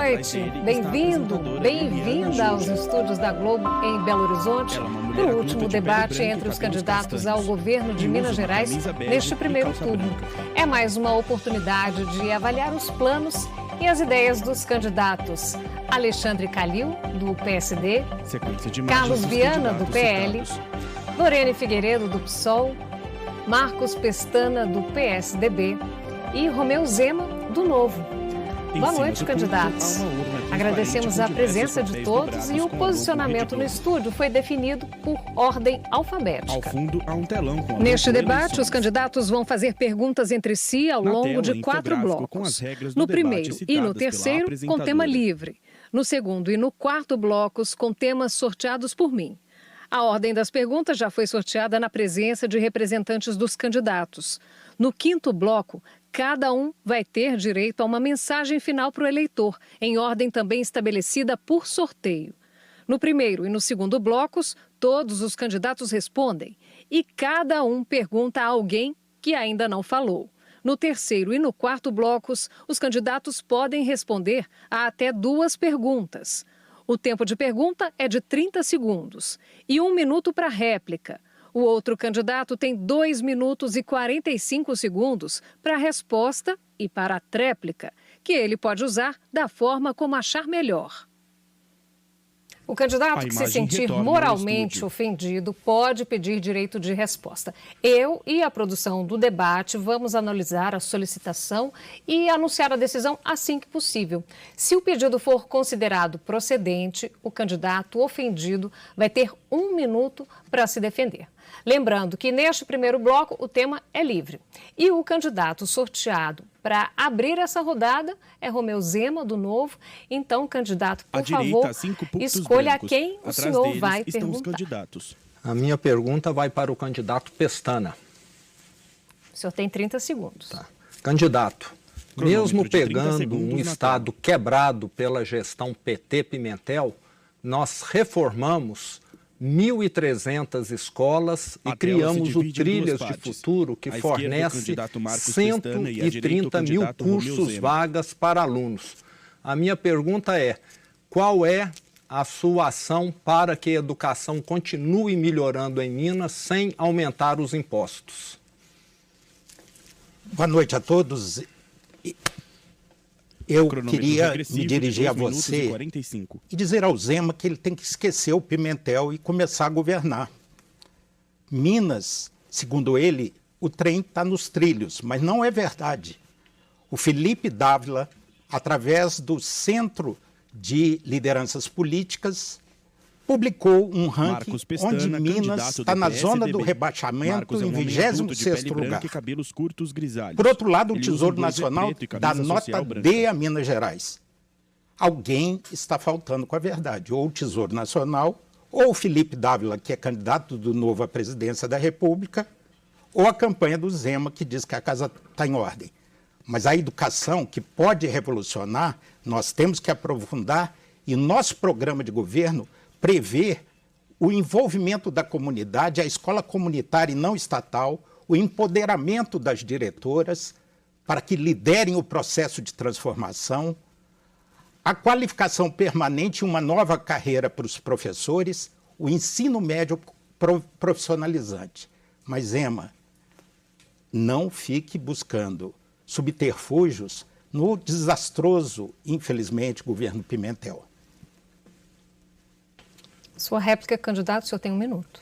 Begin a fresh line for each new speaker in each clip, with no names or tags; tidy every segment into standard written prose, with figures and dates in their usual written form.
noite. Bem-vindo, bem-vinda aos estúdios da Globo em Belo Horizonte para o último debate entre os candidatos ao governo de Minas Gerais neste primeiro turno. É mais uma oportunidade de avaliar os planos e as ideias dos candidatos. Alexandre Calil, do PSD, Carlos Viana, do PL, Lorene Figueiredo, do PSOL, Marcos Pestana, do PSDB e Romeu Zema, do Novo. Boa noite, candidatos. Agradecemos a presença de todos e o posicionamento no estúdio foi definido por ordem alfabética.
Ao fundo, há um telão com
Neste debate, os candidatos vão fazer perguntas entre si ao longo de 4 blocos. No primeiro e no terceiro, com tema livre. No segundo e no quarto blocos, com temas sorteados por mim. A ordem das perguntas já foi sorteada na presença de representantes dos candidatos. No quinto bloco, cada um vai ter direito a uma mensagem final para o eleitor, em ordem também estabelecida por sorteio. No primeiro e no segundo blocos, todos os candidatos respondem e cada um pergunta a alguém que ainda não falou. No terceiro e no quarto blocos, os candidatos podem responder a até 2 perguntas. O tempo de pergunta é de 30 segundos e 1 minuto para réplica. O outro candidato tem 2 minutos e 45 segundos para a resposta e para a tréplica, que ele pode usar da forma como achar melhor. O candidato que se sentir moralmente ofendido pode pedir direito de resposta. Eu e a produção do debate vamos analisar a solicitação e anunciar a decisão assim que possível. Se o pedido for considerado procedente, o candidato ofendido vai ter 1 minuto para se defender. Lembrando que neste primeiro bloco o tema é livre. E o candidato sorteado para abrir essa rodada é Romeu Zema, do Novo. Então, candidato, por favor, escolha a quem o senhor vai perguntar.
A minha pergunta vai para o candidato Pestana.
O senhor tem 30 segundos.
Tá. Candidato, mesmo pegando um estado quebrado pela gestão PT-Pimentel, nós reformamos 1.300 escolas e criamos o Trilhas de Futuro, que fornece 130 mil cursos vagas para alunos. A minha pergunta é, qual é a sua ação para que a educação continue melhorando em Minas sem aumentar os impostos?
Boa noite a todos. Eu queria me dirigir a você e dizer ao Zema que ele tem que esquecer o Pimentel e começar a governar. Minas, segundo ele, o trem está nos trilhos, mas não é verdade. O Felipe Dávila, através do Centro de Lideranças Políticas, publicou um ranking onde Minas está na zona do rebaixamento em 26º lugar. Por outro lado, o Tesouro Nacional dá nota D a Minas Gerais. Alguém está faltando com a verdade. Ou o Tesouro Nacional, ou o Felipe Dávila, que é candidato do Novo à presidência da República, ou a campanha do Zema, que diz que a casa está em ordem. Mas a educação, que pode revolucionar, nós temos que aprofundar, e nosso programa de governo prevê o envolvimento da comunidade, a escola comunitária e não estatal, o empoderamento das diretoras para que liderem o processo de transformação, a qualificação permanente e uma nova carreira para os professores, o ensino médio profissionalizante. Mas, Zema, não fique buscando subterfúgios no desastroso, infelizmente, governo Pimentel.
Sua réplica, candidato, o senhor tem 1 minuto.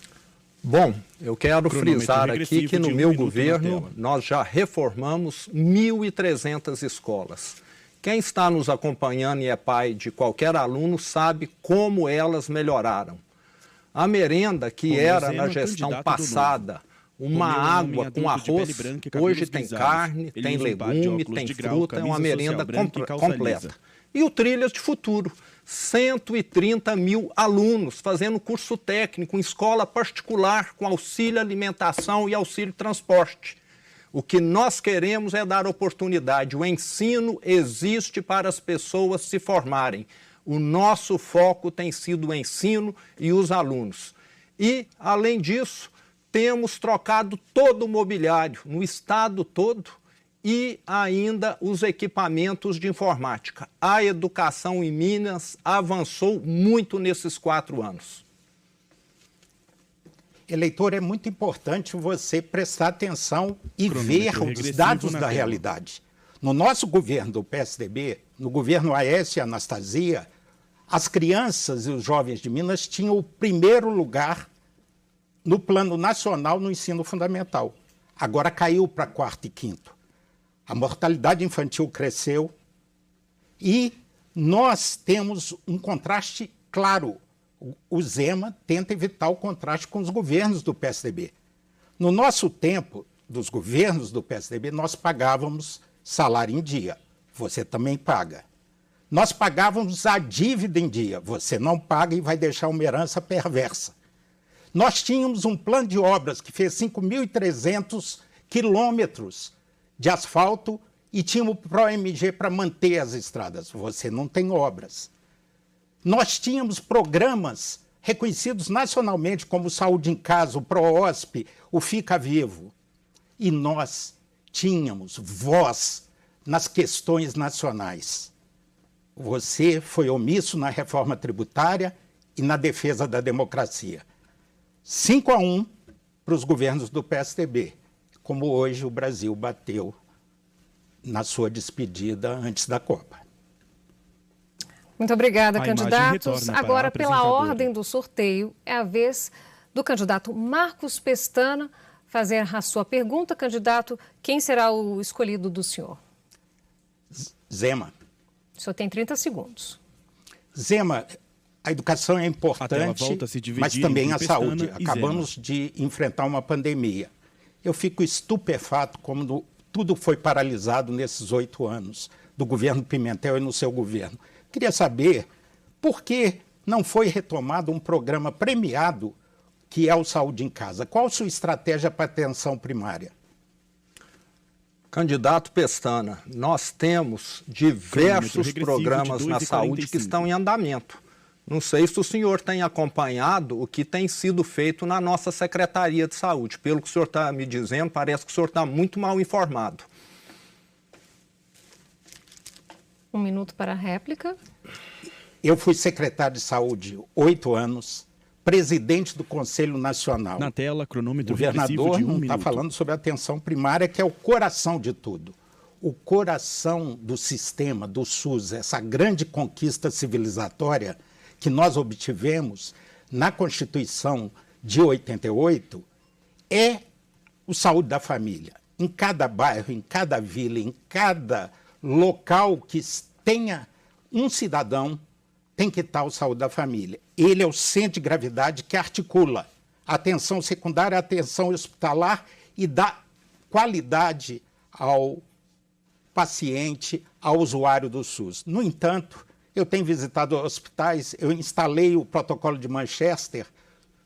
Bom, eu quero frisar aqui que no meu governo nós já reformamos 1.300 escolas. Quem está nos acompanhando e é pai de qualquer aluno sabe como elas melhoraram. A merenda, que era na gestão passada uma água com arroz, hoje tem carne, tem legume, tem fruta, é uma merenda completa. E o Trilhas de Futuro, 130 mil alunos fazendo curso técnico em escola particular com auxílio alimentação e auxílio transporte. O que nós queremos é dar oportunidade. O ensino existe para as pessoas se formarem. O nosso foco tem sido o ensino e os alunos. E, além disso, temos trocado todo o mobiliário no estado todo e ainda os equipamentos de informática. A educação em Minas avançou muito nesses 4 anos.
Eleitor, é muito importante você prestar atenção e ver os dados da realidade. No nosso governo do PSDB, no governo Aécio e Anastasia, as crianças e os jovens de Minas tinham o primeiro lugar no plano nacional no ensino fundamental. Agora caiu para 4º e 5º. A mortalidade infantil cresceu e nós temos um contraste claro. O Zema tenta evitar o contraste com os governos do PSDB. No nosso tempo, dos governos do PSDB, nós pagávamos salário em dia. Você também paga. Nós pagávamos a dívida em dia. Você não paga e vai deixar uma herança perversa. Nós tínhamos um plano de obras que fez 5.300 quilômetros de asfalto e tínhamos o PROMG para manter as estradas. Você não tem obras. Nós tínhamos programas reconhecidos nacionalmente, como o Saúde em Casa, o PROOSP, o Fica Vivo. E nós tínhamos voz nas questões nacionais. Você foi omisso na reforma tributária e na defesa da democracia. 5-1 para os governos do PSDB, como hoje o Brasil bateu na sua despedida antes da Copa.
Muito obrigada, candidatos. Agora, pela ordem do sorteio, é a vez do candidato Marcos Pestana fazer a sua pergunta. Candidato, quem será o escolhido do senhor?
Zema.
O senhor tem 30 segundos.
Zema, a educação é importante, mas também a saúde. Acabamos de enfrentar uma pandemia. Eu fico estupefato como tudo foi paralisado nesses 8 anos do governo Pimentel e no seu governo. Queria saber por que não foi retomado um programa premiado que é o Saúde em Casa. Qual a sua estratégia para a atenção primária?
Candidato Pestana, nós temos diversos programas na saúde que estão em andamento. Não sei se o senhor tem acompanhado o que tem sido feito na nossa Secretaria de Saúde. Pelo que o senhor está me dizendo, parece que o senhor está muito mal informado.
1 minuto para a réplica.
Eu fui secretário de Saúde 8 anos, presidente do Conselho Nacional.
Na tela, cronômetro
regressivo de 1 minuto. O governador não está falando sobre a atenção primária, que é o coração de tudo. O coração do sistema, do SUS, essa grande conquista civilizatória que nós obtivemos na Constituição de 88, é o Saúde da Família. Em cada bairro, em cada vila, em cada local que tenha um cidadão, tem que estar o Saúde da Família. Ele é o centro de gravidade que articula a atenção secundária, a atenção hospitalar e dá qualidade ao paciente, ao usuário do SUS. No entanto, eu tenho visitado hospitais, eu instalei o protocolo de Manchester,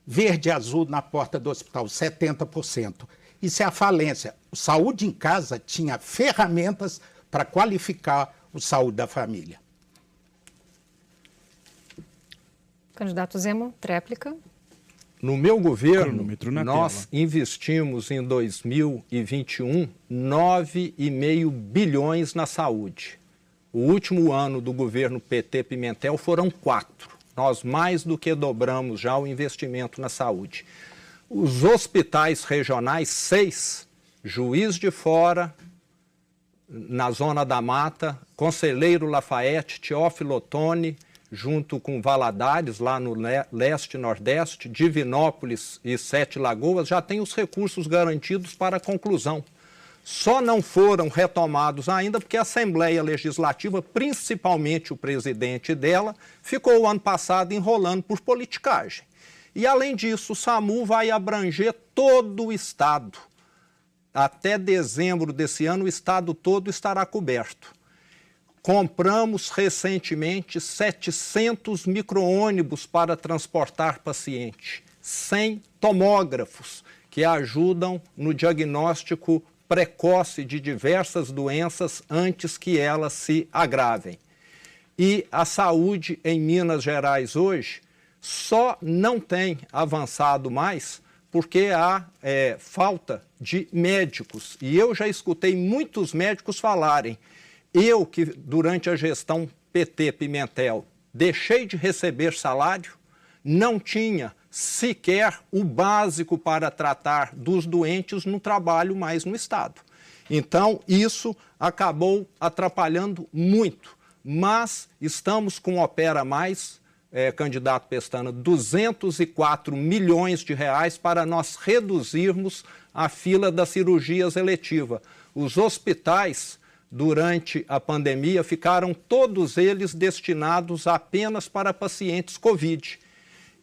verde e azul na porta do hospital, 70%. Isso é a falência. O Saúde em Casa tinha ferramentas para qualificar o Saúde da Família.
Candidato Zema, tréplica.
No meu governo, nós investimos em 2021 9,5 bilhões na saúde. O último ano do governo PT Pimentel foram 4. Nós mais do que dobramos já o investimento na saúde. Os hospitais regionais, 6, Juiz de Fora, na Zona da Mata, Conselheiro Lafayette, Teófilo Otoni, junto com Valadares, lá no leste e nordeste, Divinópolis e 7 Lagoas, já tem os recursos garantidos para a conclusão. Só não foram retomados ainda porque a Assembleia Legislativa, principalmente o presidente dela, ficou o ano passado enrolando por politicagem. E, além disso, o SAMU vai abranger todo o Estado. Até dezembro desse ano, o Estado todo estará coberto. Compramos recentemente 700 micro-ônibus para transportar paciente, 100 tomógrafos que ajudam no diagnóstico precoce de diversas doenças antes que elas se agravem. E a saúde em Minas Gerais hoje só não tem avançado mais porque há falta de médicos. E eu já escutei muitos médicos falarem, eu que durante a gestão PT Pimentel deixei de receber salário, não tinha sequer o básico para tratar dos doentes no trabalho mais no Estado. Então, isso acabou atrapalhando muito, mas estamos com Opera Mais, candidato Pestana, 204 milhões de reais para nós reduzirmos a fila das cirurgias eletivas. Os hospitais, durante a pandemia, ficaram todos eles destinados apenas para pacientes Covid.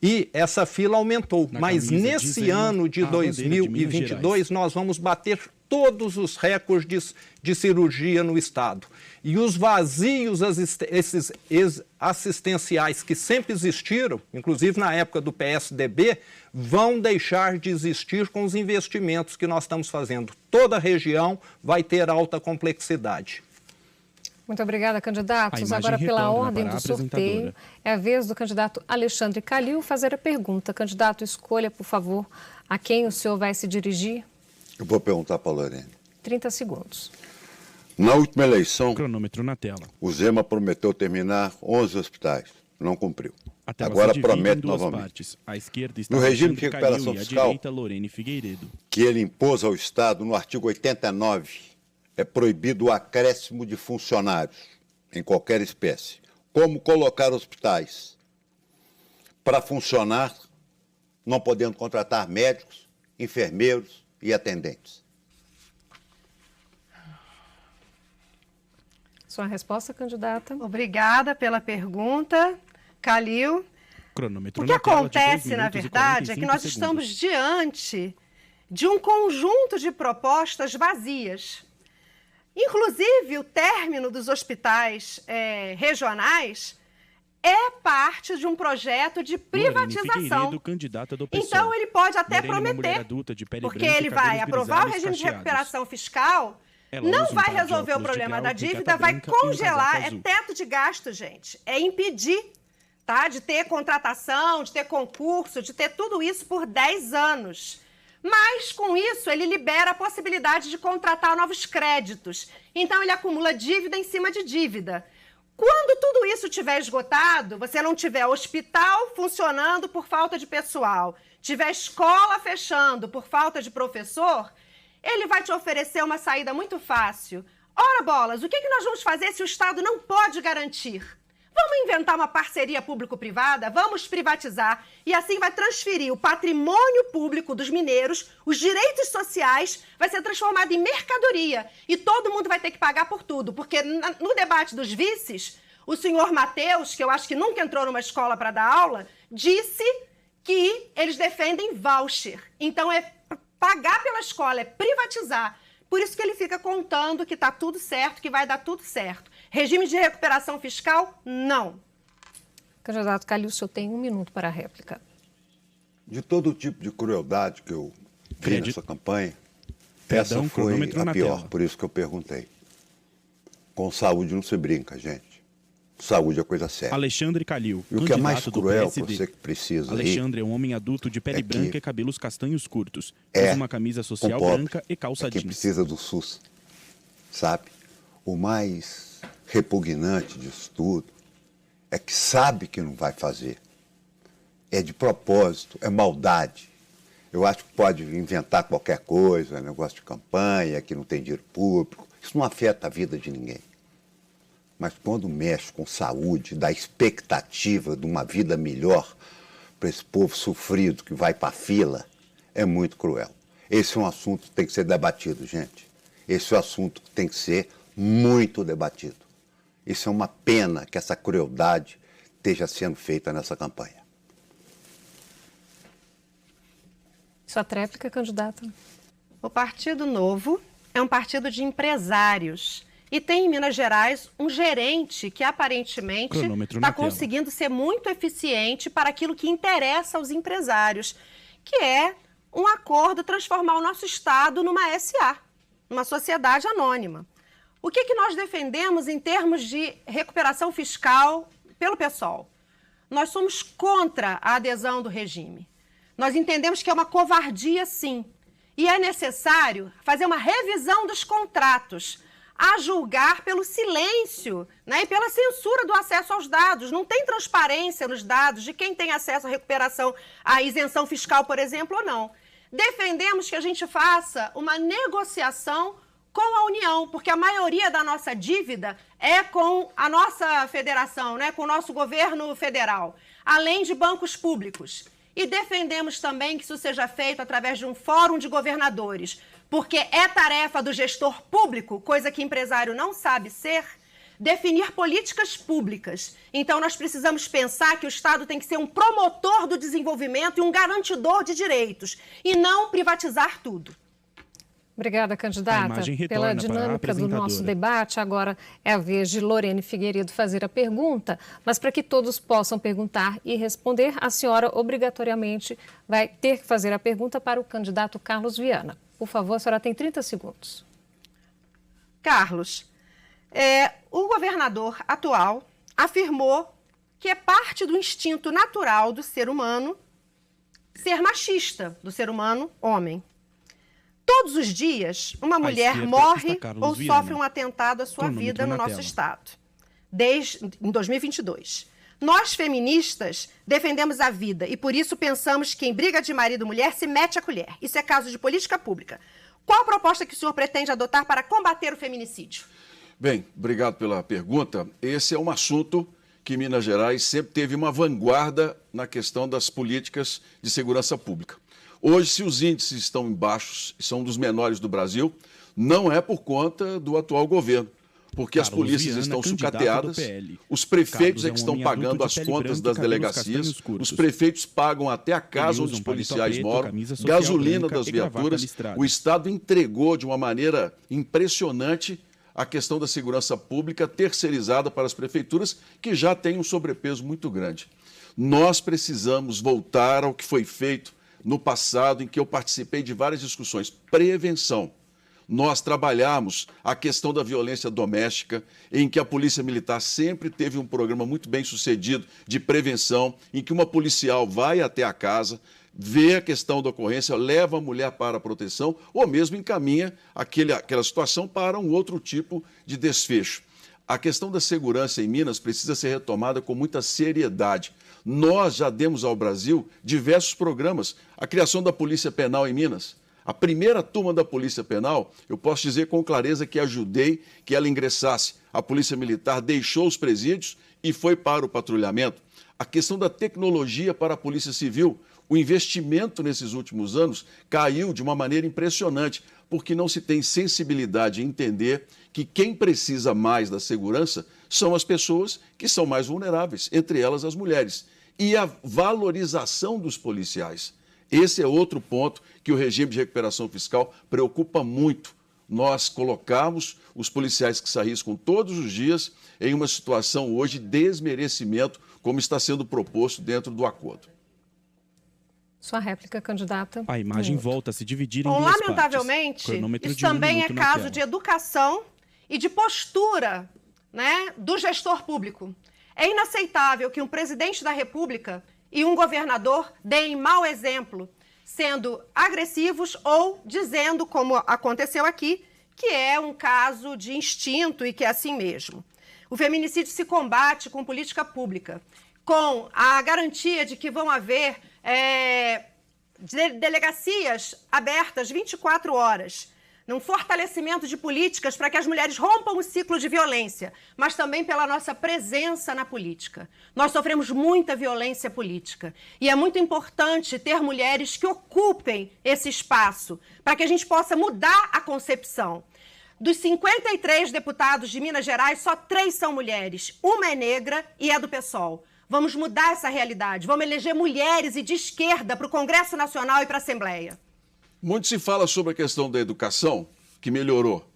E essa fila aumentou, mas nesse ano de 2022 nós vamos bater todos os recordes de cirurgia no Estado. E os vazios esses assistenciais que sempre existiram, inclusive na época do PSDB, vão deixar de existir com os investimentos que nós estamos fazendo. Toda a região vai ter alta complexidade.
Muito obrigada, candidatos. Agora, pela ordem do sorteio, é a vez do candidato Alexandre Calil fazer a pergunta. Candidato, escolha, por favor, a quem o senhor vai se dirigir.
Eu vou perguntar para a Lorene.
30 segundos.
Na última eleição,
cronômetro na tela.
O Zema prometeu terminar 11 hospitais. Não cumpriu. Agora promete novamente.
A esquerda está
no regime de recuperação fiscal,
direita, Lorene Figueiredo,
que ele impôs ao Estado no artigo 89, é proibido o acréscimo de funcionários em qualquer espécie. Como colocar hospitais para funcionar, não podendo contratar médicos, enfermeiros e atendentes?
Sua resposta, candidata.
Obrigada pela pergunta, Calil. O que acontece, na verdade, é que nós estamos diante de um conjunto de propostas vazias. Inclusive, o término dos hospitais regionais é parte de um projeto de privatização. Então, ele pode até prometer, porque ele vai aprovar o regime de recuperação fiscal, não vai resolver o problema da dívida, vai congelar, é teto de gasto, gente. É impedir, tá, de ter contratação, de ter concurso, de ter tudo isso por 10 anos. Mas, com isso, ele libera a possibilidade de contratar novos créditos. Então, ele acumula dívida em cima de dívida. Quando tudo isso estiver esgotado, você não tiver hospital funcionando por falta de pessoal, tiver escola fechando por falta de professor, ele vai te oferecer uma saída muito fácil. Ora, bolas, o que nós vamos fazer se o Estado não pode garantir? Vamos inventar uma parceria público-privada? Vamos privatizar e assim vai transferir o patrimônio público dos mineiros, os direitos sociais, vai ser transformado em mercadoria e todo mundo vai ter que pagar por tudo, porque no debate dos vices, o senhor Matheus, que eu acho que nunca entrou numa escola para dar aula, disse que eles defendem voucher. Então é pagar pela escola, é privatizar. Por isso que ele fica contando que está tudo certo, que vai dar tudo certo. Regime de recuperação fiscal, não.
Candidato Calil, o senhor tem 1 minuto para a réplica.
De todo tipo de crueldade que eu vi nessa campanha, essa foi a pior, por isso que eu perguntei. Com saúde não se brinca, gente. Saúde é coisa séria.
Alexandre Calil,
e o que é mais cruel, você que precisa
Alexandre é um homem adulto de pele branca e cabelos castanhos curtos. Usa uma camisa social branca e calça jeans.
Quem precisa do SUS, sabe? O mais repugnante disso tudo é que sabe que não vai fazer. É de propósito, é maldade. Eu acho que pode inventar qualquer coisa, negócio de campanha, que não tem dinheiro público. Isso não afeta a vida de ninguém. Mas quando mexe com saúde, dá expectativa de uma vida melhor para esse povo sofrido que vai para a fila, é muito cruel. Esse é um assunto que tem que ser debatido, gente. Esse é um assunto que tem que ser muito debatido. Isso é uma pena que essa crueldade esteja sendo feita nessa campanha.
Sua tréplica, candidata.
O Partido Novo é um partido de empresários. E tem em Minas Gerais um gerente que aparentemente está conseguindo ser muito eficiente para aquilo que interessa aos empresários, que é um acordo transformar o nosso Estado numa SA, numa sociedade anônima. O que nós defendemos em termos de recuperação fiscal pelo PSOL? Nós somos contra a adesão do regime. Nós entendemos que é uma covardia, sim. E é necessário fazer uma revisão dos contratos, a julgar pelo silêncio, né, e pela censura do acesso aos dados. Não tem transparência nos dados de quem tem acesso à recuperação, à isenção fiscal, por exemplo, ou não. Defendemos que a gente faça uma negociação com a União, porque a maioria da nossa dívida é com a nossa federação, né, com o nosso governo federal, além de bancos públicos. E defendemos também que isso seja feito através de um fórum de governadores, porque é tarefa do gestor público, coisa que empresário não sabe ser, definir políticas públicas. Então, nós precisamos pensar que o Estado tem que ser um promotor do desenvolvimento e um garantidor de direitos, e não privatizar tudo.
Obrigada, candidata, pela dinâmica do nosso debate. Agora é a vez de Lorene Figueiredo fazer a pergunta, mas para que todos possam perguntar e responder, a senhora obrigatoriamente vai ter que fazer a pergunta para o candidato Carlos Viana. Por favor, a senhora tem 30 segundos.
Carlos, o governador atual afirmou que é parte do instinto natural do ser humano ser machista, do ser humano homem. Todos os dias, uma mulher morre ou sofre um atentado à sua vida no nosso estado, em 2022. Nós, feministas, defendemos a vida e, por isso, pensamos que em briga de marido e mulher se mete a colher. Isso é caso de política pública. Qual a proposta que o senhor pretende adotar para combater o feminicídio?
Bem, obrigado pela pergunta. Esse é um assunto que Minas Gerais sempre teve uma vanguarda na questão das políticas de segurança pública. Hoje, se os índices estão baixos, são dos menores do Brasil, não é por conta do atual governo, porque as polícias estão sucateadas, os prefeitos é que estão pagando as contas das delegacias, os prefeitos pagam até a casa onde os policiais moram, gasolina das viaturas. O Estado entregou de uma maneira impressionante a questão da segurança pública terceirizada para as prefeituras, que já têm um sobrepeso muito grande. Nós precisamos voltar ao que foi feito no passado, em que eu participei de várias discussões. Prevenção. Nós trabalhamos a questão da violência doméstica, em que a Polícia Militar sempre teve um programa muito bem sucedido de prevenção, em que uma policial vai até a casa, vê a questão da ocorrência, leva a mulher para a proteção, ou mesmo encaminha aquela situação para um outro tipo de desfecho. A questão da segurança em Minas precisa ser retomada com muita seriedade. Nós já demos ao Brasil diversos programas. A criação da Polícia Penal em Minas. A primeira turma da Polícia Penal, eu posso dizer com clareza que ajudei que ela ingressasse. A Polícia Militar deixou os presídios e foi para o patrulhamento. A questão da tecnologia para a Polícia Civil. O investimento nesses últimos anos caiu de uma maneira impressionante, porque não se tem sensibilidade em entender que quem precisa mais da segurança são as pessoas que são mais vulneráveis, entre elas as mulheres. E a valorização dos policiais. Esse é outro ponto que o regime de recuperação fiscal preocupa muito. Nós colocamos os policiais que se arriscam todos os dias em uma situação hoje de desmerecimento, como está sendo proposto dentro do acordo.
Sua réplica, candidata.
A imagem volta a se dividir em duas
lamentavelmente, isso também é caso de educação e de postura, né, do gestor público. É inaceitável que um presidente da República e um governador deem mau exemplo, sendo agressivos ou dizendo, como aconteceu aqui, que é um caso de instinto e que é assim mesmo. O feminicídio se combate com política pública, com a garantia de que vão haver delegacias abertas 24 horas, num fortalecimento de políticas para que as mulheres rompam o ciclo de violência, mas também pela nossa presença na política. Nós sofremos muita violência política e é muito importante ter mulheres que ocupem esse espaço para que a gente possa mudar a concepção. Dos 53 deputados de Minas Gerais, só 3 são mulheres. Uma é negra e é do PSOL. Vamos mudar essa realidade. Vamos eleger mulheres e de esquerda para o Congresso Nacional e para a Assembleia.
Muito se fala sobre a questão da educação, que melhorou.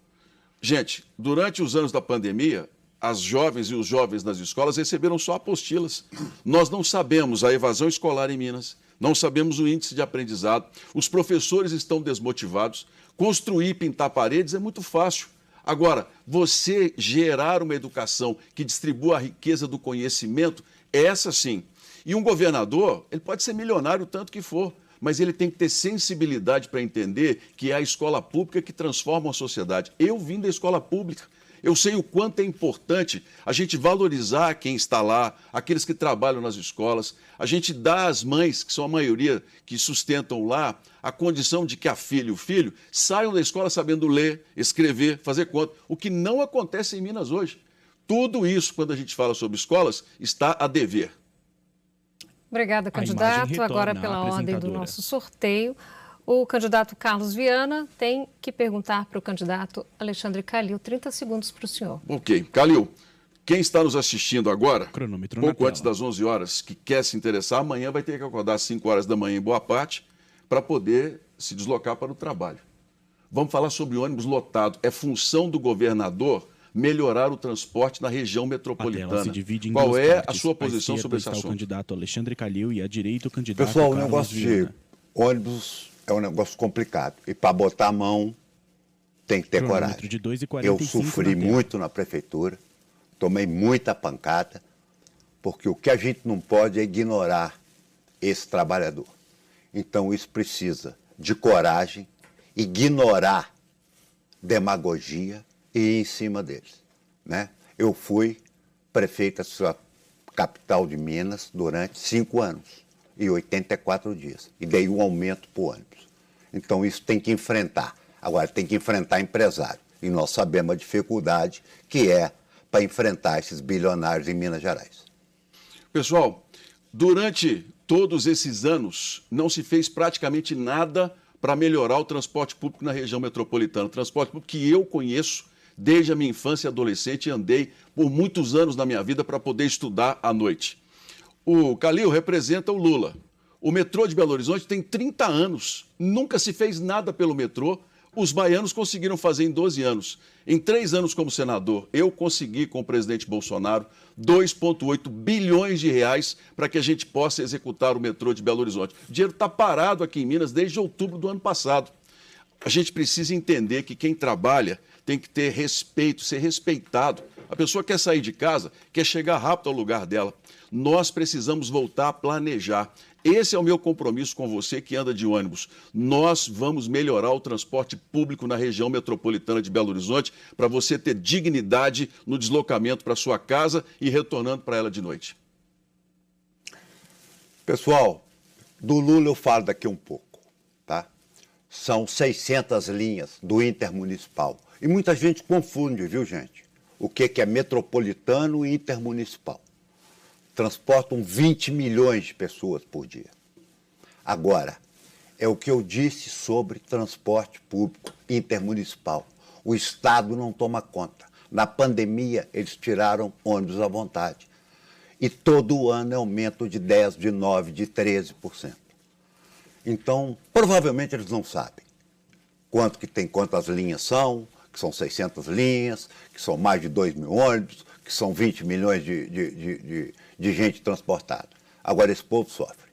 Gente, durante os anos da pandemia, as jovens e os jovens nas escolas receberam só apostilas. Nós não sabemos a evasão escolar em Minas, não sabemos o índice de aprendizado, os professores estão desmotivados. Construir e pintar paredes é muito fácil. Agora, você gerar uma educação que distribua a riqueza do conhecimento, essa sim. E um governador, ele pode ser milionário o tanto que for, mas ele tem que ter sensibilidade para entender que é a escola pública que transforma a sociedade. Eu vim da escola pública. Eu sei o quanto é importante a gente valorizar quem está lá, aqueles que trabalham nas escolas, a gente dá às mães, que são a maioria que sustentam lá, a condição de que a filha e o filho saiam da escola sabendo ler, escrever, fazer conta, o que não acontece em Minas hoje. Tudo isso, quando a gente fala sobre escolas, está a dever.
Obrigada, candidato. Agora, pela ordem do nosso sorteio, o candidato Carlos Viana tem que perguntar para o candidato Alexandre Calil. 30 segundos para o senhor.
Ok. Calil, quem está nos assistindo agora,
cronômetro
pouco antes das 11 horas, que quer se interessar, amanhã vai ter que acordar às 5 horas da manhã em boa parte para poder se deslocar para o trabalho. Vamos falar sobre ônibus lotado. É função do governador melhorar o transporte na região metropolitana. Qual é a sua posição sobre esse assunto?
O candidato Alexandre Calil e à direita o candidato
Pessoal,
Carlos
o negócio
Viana.
de ônibus é um negócio complicado. E para botar a mão tem que ter coragem.
De 2,45
eu sofri muito na prefeitura, tomei muita pancada, porque o que a gente não pode é ignorar esse trabalhador. Então isso precisa de coragem, ignorar demagogia e ir em cima deles, né? Eu fui prefeito da sua capital de Minas durante 5 anos e 84 dias. E dei um aumento para o ônibus. Então isso tem que enfrentar. Agora tem que enfrentar empresário. E nós sabemos a dificuldade que é para enfrentar esses bilionários em Minas Gerais.
Pessoal, durante todos esses anos não se fez praticamente nada para melhorar o transporte público na região metropolitana. O transporte público que eu conheço desde a minha infância e adolescente e andei por muitos anos na minha vida para poder estudar à noite. O Calil representa o Lula. O metrô de Belo Horizonte tem 30 anos, nunca se fez nada pelo metrô. Os baianos conseguiram fazer em 12 anos. Em 3 anos como senador, eu consegui com o presidente Bolsonaro 2,8 bilhões de reais para que a gente possa executar o metrô de Belo Horizonte. O dinheiro está parado aqui em Minas desde outubro do ano passado. A gente precisa entender que quem trabalha tem que ter respeito, ser respeitado. A pessoa quer sair de casa, quer chegar rápido ao lugar dela. Nós precisamos voltar a planejar. Esse é o meu compromisso com você que anda de ônibus. Nós vamos melhorar o transporte público na região metropolitana de Belo Horizonte para você ter dignidade no deslocamento para sua casa e retornando para ela de noite.
Pessoal, do Lula eu falo daqui um pouco, tá? São 600 linhas do intermunicipal. E muita gente confunde, viu, gente? O que é metropolitano e intermunicipal. Transportam 20 milhões de pessoas por dia. Agora, é o que eu disse sobre transporte público intermunicipal. O Estado não toma conta. Na pandemia, eles tiraram ônibus à vontade. E todo ano é aumento de 10%, de 9%, de 13%. Então, provavelmente eles não sabem quanto que tem, quantas linhas são, que são 600 linhas, que são mais de 2 mil ônibus, que são 20 milhões de gente transportada. Agora, esse povo sofre.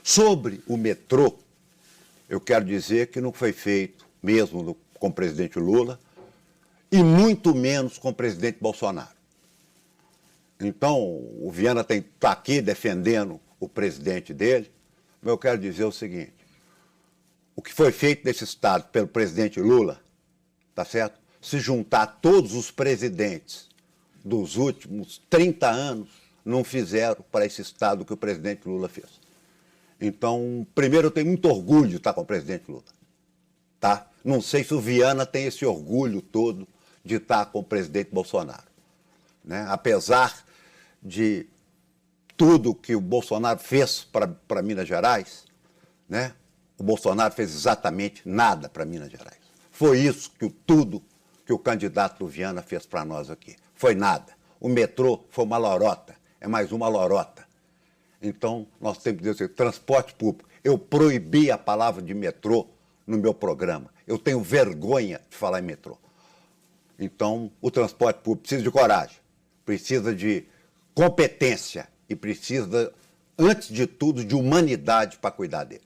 Sobre o metrô, eu quero dizer que não foi feito, mesmo com o presidente Lula, e muito menos com o presidente Bolsonaro. Então, o Viana está aqui defendendo o presidente dele, mas eu quero dizer o seguinte: o que foi feito nesse estado pelo presidente Lula, tá certo? Se juntar todos os presidentes dos últimos 30 anos, não fizeram para esse estado o que o presidente Lula fez. Então, primeiro, eu tenho muito orgulho de estar com o presidente Lula, tá? Não sei se o Viana tem esse orgulho todo de estar com o presidente Bolsonaro, né? Apesar de tudo que o Bolsonaro fez para Minas Gerais, né? O Bolsonaro fez exatamente nada para Minas Gerais. Foi isso que tudo que o candidato Viana fez para nós aqui. Foi nada. O metrô foi uma lorota, é mais uma lorota. Então, nós temos que dizer, transporte público. Eu proibi a palavra de metrô no meu programa. Eu tenho vergonha de falar em metrô. Então, o transporte público precisa de coragem, precisa de competência e precisa, antes de tudo, de humanidade para cuidar dele.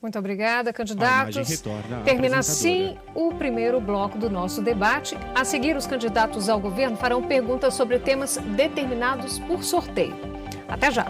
Muito obrigada, candidatos. Termina assim o primeiro bloco do nosso debate. A seguir, os candidatos ao governo farão perguntas sobre temas determinados por sorteio. Até já!